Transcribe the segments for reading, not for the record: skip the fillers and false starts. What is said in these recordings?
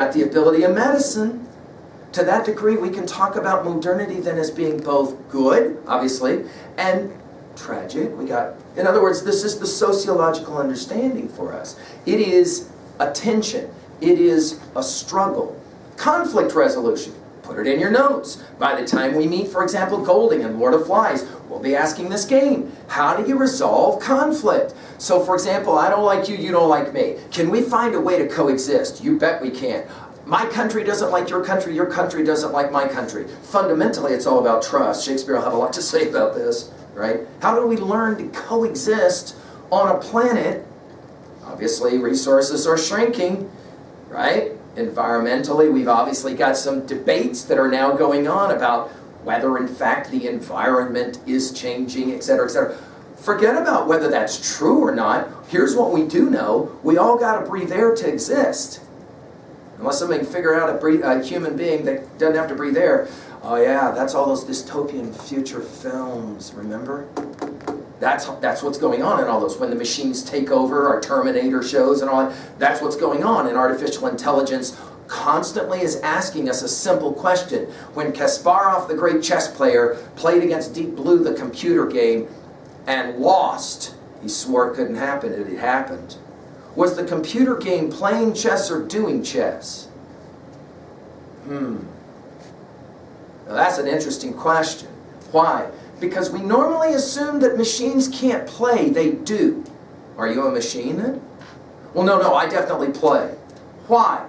Got the ability of medicine. To that degree, we can talk about modernity then as being both good, obviously, and tragic. In other words, this is the sociological understanding for us. It is a tension. It is a struggle. Conflict resolution. Put it in your notes. By the time we meet, for example, Golding and Lord of Flies, we'll be asking this game. How do you resolve conflict? So, for example, I don't like you, you don't like me. Can we find a way to coexist? You bet we can. My country doesn't like your country doesn't like my country. Fundamentally, it's all about trust. Shakespeare will have a lot to say about this, right? How do we learn to coexist on a planet? Obviously, resources are shrinking, right? Environmentally, we've obviously got some debates that are now going on about whether, in fact, the environment is changing, etc., etc. Forget about whether that's true or not. Here's what we do know. We all got to breathe air to exist. Unless somebody can figure out a human being that doesn't have to breathe air. Oh yeah, that's all those dystopian future films, remember? That's what's going on in all those. When the machines take over, our Terminator shows and all that, that's what's going on. And artificial intelligence constantly is asking us a simple question. When Kasparov, the great chess player, played against Deep Blue, the computer game, and lost, he swore it couldn't happen, it happened. Was the computer game playing chess or doing chess? Now that's an interesting question. Why? Because we normally assume that machines can't play. They do. Are you a machine then? Well, no, I definitely play. Why?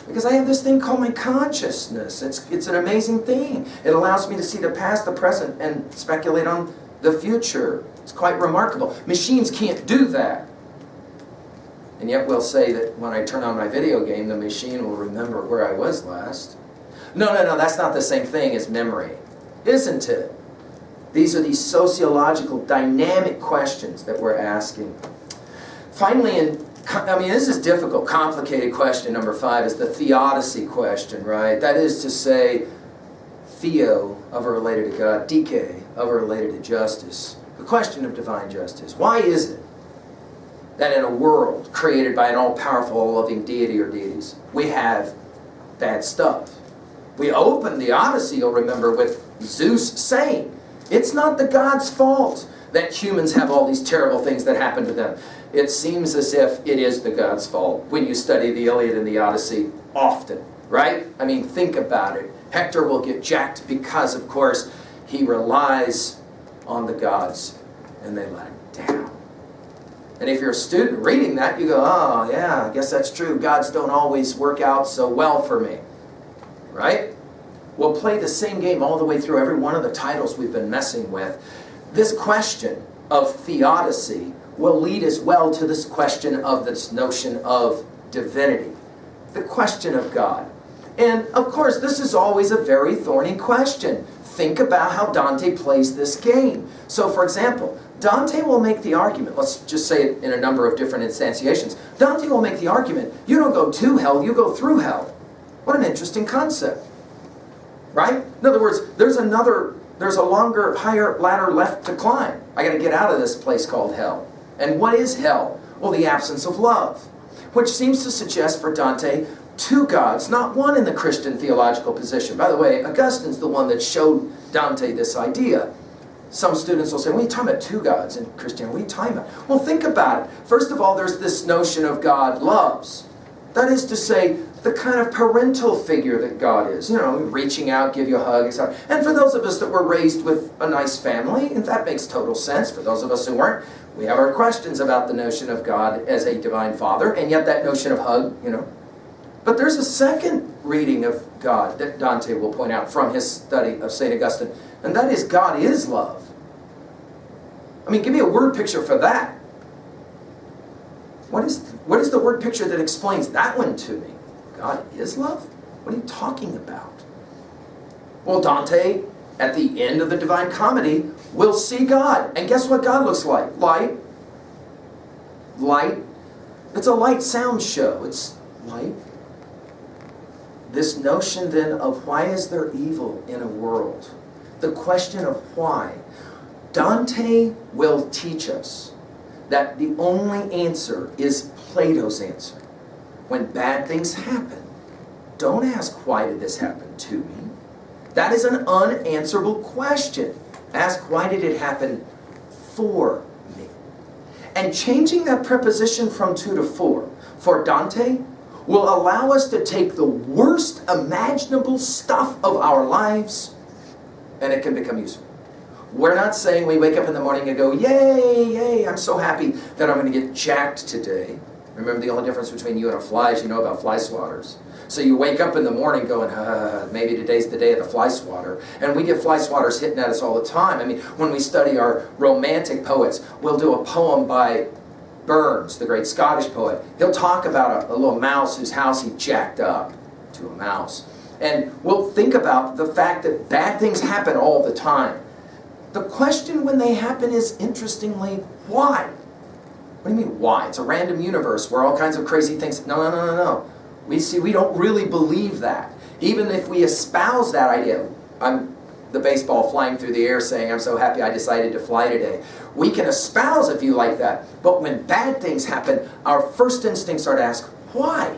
Because I have this thing called my consciousness. It's an amazing thing. It allows me to see the past, the present, and speculate on the future. It's quite remarkable. Machines can't do that. And yet we'll say that when I turn on my video game, the machine will remember where I was last. No, that's not the same thing as memory, isn't it? These are these sociological, dynamic questions that we're asking. Finally, this is difficult, complicated question number 5 is the theodicy question, right? That is to say, theo, ever related to God, dike, ever related to justice. The question of divine justice. Why is it that in a world created by an all-powerful, all-loving deity or deities, we have bad stuff? We opened the Odyssey, you'll remember, with Zeus saying, it's not the gods' fault that humans have all these terrible things that happen to them. It seems as if it is the gods' fault when you study the Iliad and the Odyssey often, right? I mean, think about it. Hector will get jacked because, of course, he relies on the gods, and they let him down. And if you're a student reading that, you go, oh, yeah, I guess that's true. Gods don't always work out so well for me. Right? We'll play the same game all the way through every one of the titles we've been messing with. This question of theodicy will lead as well to this question of this notion of divinity. The question of God. And, of course, this is always a very thorny question. Think about how Dante plays this game. So, for example, Dante will make the argument, let's just say it in a number of different instantiations. Dante will make the argument, you don't go to hell, you go through hell. What an interesting concept. Right? In other words, there's a longer, higher ladder left to climb. I got to get out of this place called hell. And what is hell? Well, the absence of love. Which seems to suggest for Dante 2 gods, not one in the Christian theological position. By the way, Augustine's the one that showed Dante this idea. Some students will say, what are you talking about 2 gods in Christianity? What are you talking about? Well, think about it. First of all, there's this notion of God loves. That is to say, the kind of parental figure that God is. You know, reaching out, give you a hug, etc. And for those of us that were raised with a nice family, and that makes total sense. For those of us who weren't, we have our questions about the notion of God as a divine father, and yet that notion of hug, you know. But there's a second reading of God that Dante will point out from his study of St. Augustine, and that is God is love. I mean, give me a word picture for that. What is the word picture that explains that one to me? God is love? What are you talking about? Well, Dante, at the end of the Divine Comedy, will see God. And guess what God looks like? Light. Light. It's a light sound show. It's light. This notion then of why is there evil in a world? The question of why. Dante will teach us that the only answer is Plato's answer. When bad things happen, don't ask, why did this happen to me? That is an unanswerable question. Ask, why did it happen for me? And changing that preposition from to to for Dante, will allow us to take the worst imaginable stuff of our lives, and it can become useful. We're not saying we wake up in the morning and go, yay, yay, I'm so happy that I'm going to get jacked today. Remember, the only difference between you and a fly is you know about fly swatters. So you wake up in the morning going, maybe today's the day of the fly swatter. And we get fly swatters hitting at us all the time. I mean, when we study our romantic poets, we'll do a poem by Burns, the great Scottish poet. He'll talk about a little mouse whose house he jacked up to a mouse. And we'll think about the fact that bad things happen all the time. The question when they happen is, interestingly, why? What do you mean, why? It's a random universe where all kinds of crazy things... No. We don't really believe that. Even if we espouse that idea, I'm the baseball flying through the air saying, I'm so happy I decided to fly today. We can espouse a view like that, but when bad things happen, our first instincts are to ask, why?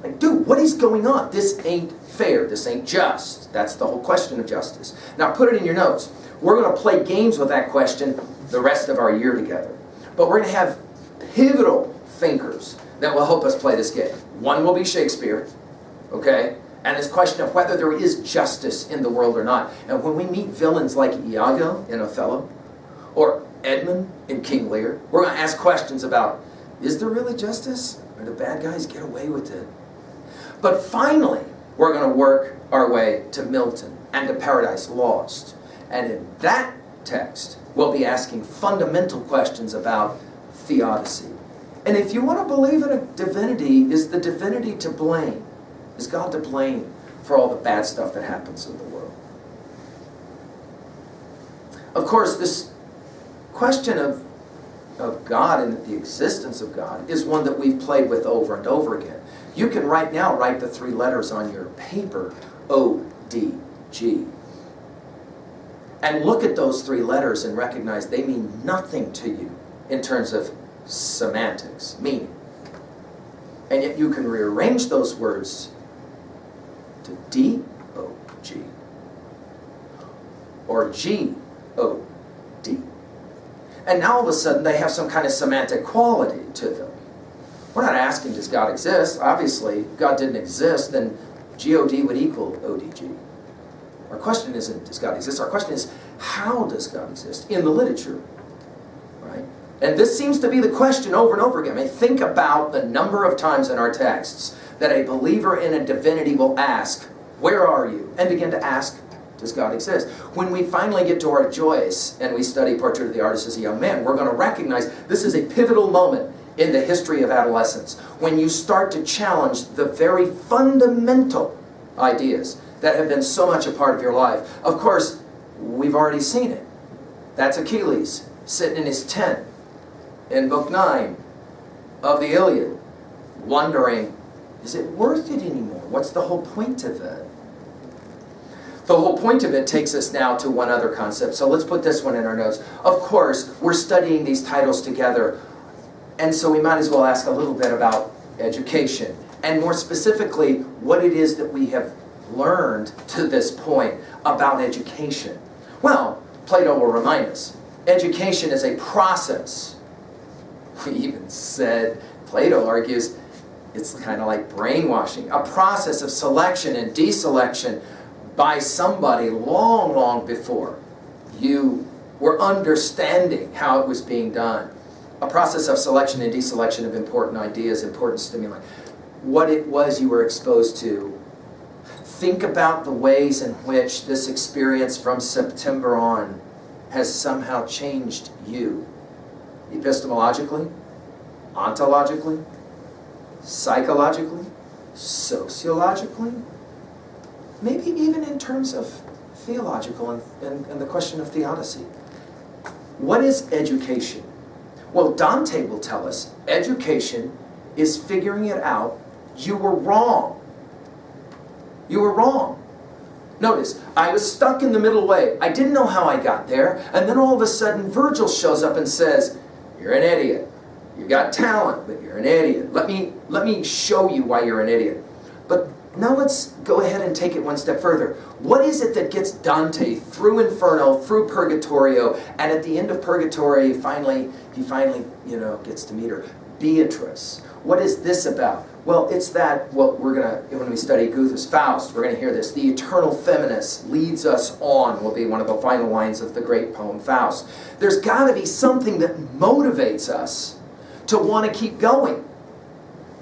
Like, dude, what is going on? This ain't fair. This ain't just. That's the whole question of justice. Now, put it in your notes. We're going to play games with that question the rest of our year together. But we're going to have pivotal thinkers that will help us play this game. One will be Shakespeare, okay? And this question of whether there is justice in the world or not. And when we meet villains like Iago in Othello, or Edmund in King Lear, we're going to ask questions about, is there really justice? Or do bad guys get away with it? But finally, we're going to work our way to Milton and to Paradise Lost. And in that text, we'll be asking fundamental questions about theodicy. And if you want to believe in a divinity, is the divinity to blame? Is God to blame for all the bad stuff that happens in the world? Of course, this question of God and the existence of God is one that we've played with over and over again. You can right now write the three letters on your paper, O-D-G. And look at those three letters and recognize they mean nothing to you in terms of semantics, meaning. And yet you can rearrange those words to D-O-G or G-O-D. And now all of a sudden they have some kind of semantic quality to them. We're not asking, does God exist? Obviously, if God didn't exist, then G-O-D would equal O-D-G. Our question isn't, does God exist? Our question is, how does God exist in the literature? Right? And this seems to be the question over and over again. I mean, think about the number of times in our texts that a believer in a divinity will ask, where are you? And begin to ask, does God exist? When we finally get to our Joyce and we study Portrait of the Artist as a Young Man, we're going to recognize this is a pivotal moment in the history of adolescence when you start to challenge the very fundamental ideas that have been so much a part of your life. Of course, we've already seen it. That's Achilles sitting in his tent in Book 9 of the Iliad, wondering, is it worth it anymore? What's the whole point of it? The whole point of it takes us now to one other concept. So let's put this one in our notes. Of course, we're studying these titles together, and so we might as well ask a little bit about education, and more specifically, what it is that we have learned to this point about education. Well, Plato will remind us, education is a process. We even said, Plato argues, it's kind of like brainwashing, a process of selection and deselection by somebody long, long before you were understanding how it was being done. A process of selection and deselection of important ideas, important stimuli. What it was you were exposed to. Think about the ways in which this experience from September on has somehow changed you. Epistemologically, ontologically, psychologically, sociologically, maybe even in terms of theological and the question of theodicy. What is education? Well, Dante will tell us education is figuring it out. You were wrong. You were wrong. Notice, I was stuck in the middle way. I didn't know how I got there. And then all of a sudden, Virgil shows up and says, you're an idiot. You got talent, but you're an idiot. Let me show you why you're an idiot. But Now let's go ahead and take it one step further. What is it that gets Dante through Inferno, through Purgatorio, and at the end of Purgatorio, he finally, gets to meet her? Beatrice. What is this about? Well, it's that, when we study Goethe's Faust, we're going to hear this. The eternal feminist leads us on, will be one of the final lines of the great poem Faust. There's got to be something that motivates us to want to keep going,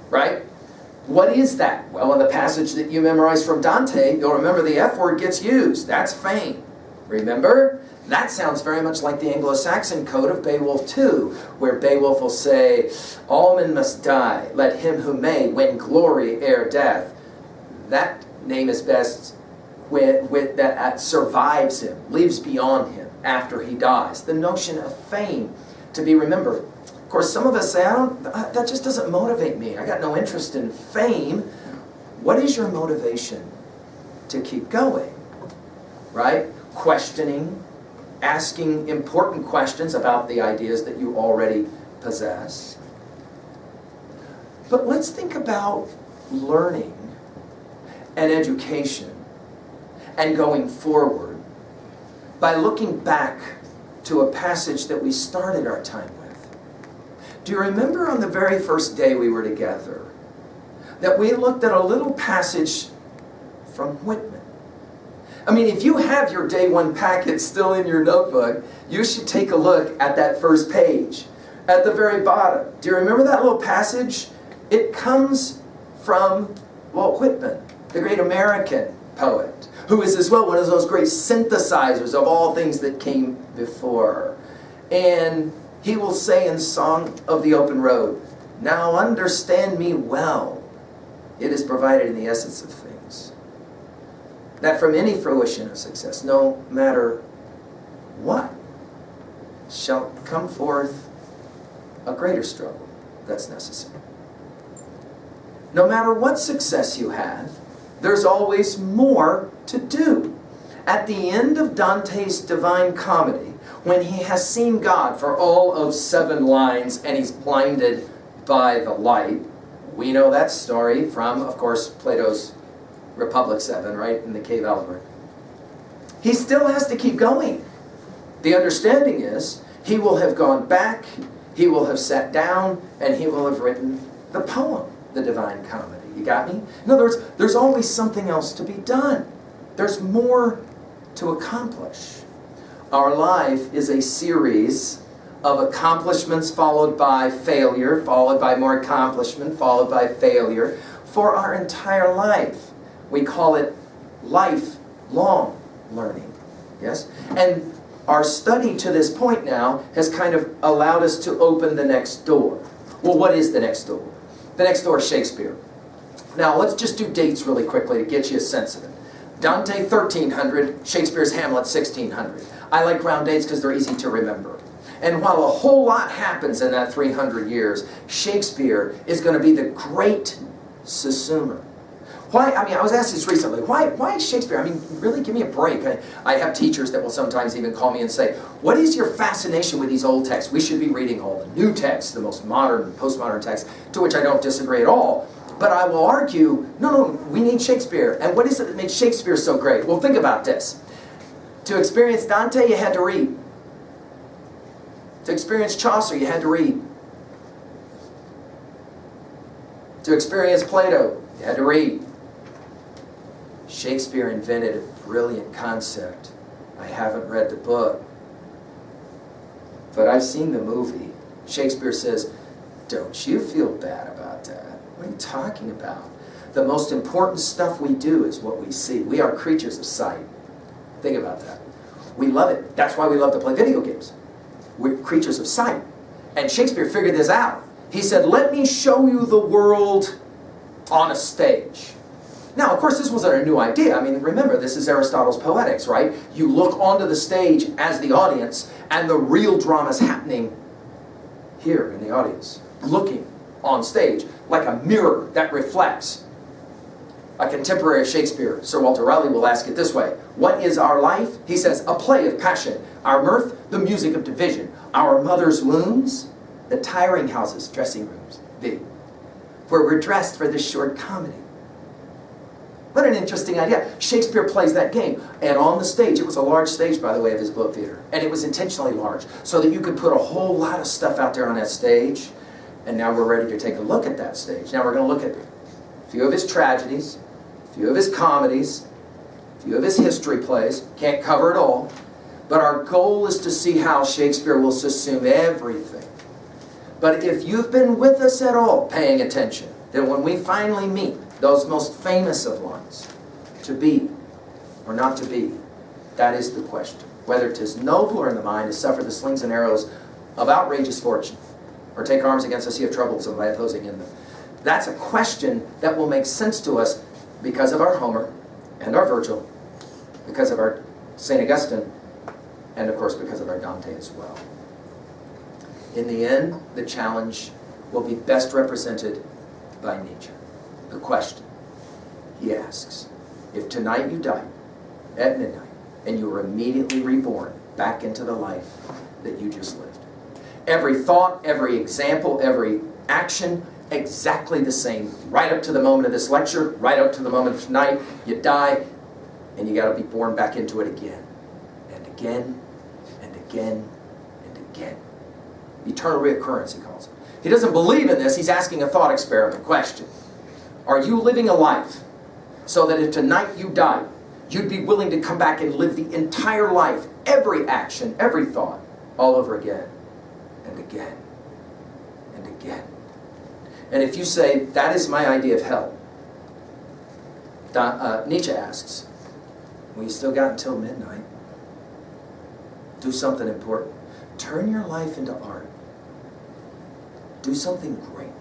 right? What is that? Well, in the passage that you memorized from Dante, you'll remember the F word gets used. That's fame. Remember? That sounds very much like the Anglo-Saxon code of Beowulf 2, where Beowulf will say, all men must die, let him who may win glory ere death. That name is best that survives him, lives beyond him after he dies. The notion of fame to be remembered. Of course, some of us say, that just doesn't motivate me. I got no interest in fame. What is your motivation to keep going? Right? Questioning, asking important questions about the ideas that you already possess. But let's think about learning and education and going forward by looking back to a passage that we started our time with. Do you remember on the very first day we were together that we looked at a little passage from Whitman? I mean, if you have your day one packet still in your notebook, you should take a look at that first page. At the very bottom, do you remember that little passage? It comes from Walt Whitman, the great American poet, who is as well one of those great synthesizers of all things that came before. And he will say in Song of the Open Road, now understand me well, it is provided in the essence of things, that from any fruition of success, no matter what, shall come forth a greater struggle that's necessary. No matter what success you have, there's always more to do. At the end of Dante's Divine Comedy, when he has seen God for all of 7 lines and he's blinded by the light, we know that story from, of course, Plato's Republic 7, right, in the cave allegory. He still has to keep going. The understanding is he will have gone back, he will have sat down, and he will have written the poem, the Divine Comedy. You got me? In other words, there's always something else to be done. There's more to accomplish. Our life is a series of accomplishments followed by failure, followed by more accomplishment, followed by failure, for our entire life. We call it lifelong learning. Yes? And our study to this point now has kind of allowed us to open the next door. Well, what is the next door? The next door is Shakespeare. Now, let's just do dates really quickly to get you a sense of it. Dante, 1300, Shakespeare's Hamlet, 1600. I like round dates because they're easy to remember. And while a whole lot happens in that 300 years, Shakespeare is going to be the great Susumer. Why? I mean, I was asked this recently. Why Shakespeare? I mean, really, give me a break. I have teachers that will sometimes even call me and say, what is your fascination with these old texts? We should be reading all the new texts, the most modern, postmodern texts, to which I don't disagree at all. But I will argue, no, we need Shakespeare. And what is it that makes Shakespeare so great? Well, think about this. To experience Dante, you had to read. To experience Chaucer, you had to read. To experience Plato, you had to read. Shakespeare invented a brilliant concept. I haven't read the book, but I've seen the movie. Shakespeare says, don't you feel bad about that? What are you talking about? The most important stuff we do is what we see. We are creatures of sight. Think about that. We love it. That's why we love to play video games. We're creatures of sight. And Shakespeare figured this out. He said, let me show you the world on a stage. Now, of course, this wasn't a new idea. I mean, remember, this is Aristotle's Poetics, right? You look onto the stage as the audience, and the real drama is happening here in the audience, looking on stage, like a mirror that reflects. A contemporary of Shakespeare, Sir Walter Raleigh, will ask it this way. What is our life? He says, a play of passion. Our mirth, the music of division. Our mother's wounds, the tiring houses, dressing rooms, where we're dressed for this short comedy. What an interesting idea. Shakespeare plays that game. And on the stage, it was a large stage, by the way, of his Globe Theater. And it was intentionally large, so that you could put a whole lot of stuff out there on that stage. And now we're ready to take a look at that stage. Now we're going to look at a few of his tragedies, a few of his comedies, a few of his history plays. Can't cover it all. But our goal is to see how Shakespeare will subsume everything. But if you've been with us at all, paying attention, then when we finally meet those most famous of lines, to be or not to be, that is the question. Whether 'tis nobler in the mind to suffer the slings and arrows of outrageous fortune, or take arms against a sea of troubles by opposing in them. That's a question that will make sense to us because of our Homer and our Virgil, because of our St. Augustine, and of course because of our Dante as well. In the end, the challenge will be best represented by Nietzsche. The question he asks, if tonight you died at midnight and you were immediately reborn back into the life that you just lived, every thought, every example, every action, exactly the same, right up to the moment of this lecture, right up to the moment of tonight, you die, and you got to be born back into it again, and again, and again, and again. Eternal reoccurrence, he calls it. He doesn't believe in this. He's asking a thought experiment question. Are you living a life so that if tonight you died, you'd be willing to come back and live the entire life, every action, every thought, all over again, and again, and again? And if you say, that is my idea of hell, Nietzsche asks, well, you still got until midnight. Do something important. Turn your life into art. Do something great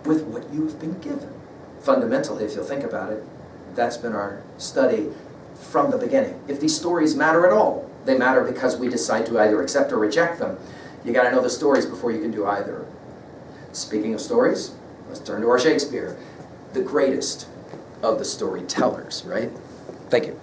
with what you've been given. Fundamentally, if you'll think about it, that's been our study from the beginning. If these stories matter at all, they matter because we decide to either accept or reject them. You got to know the stories before you can do either. Speaking of stories, let's turn to our Shakespeare, the greatest of the storytellers, right? Thank you.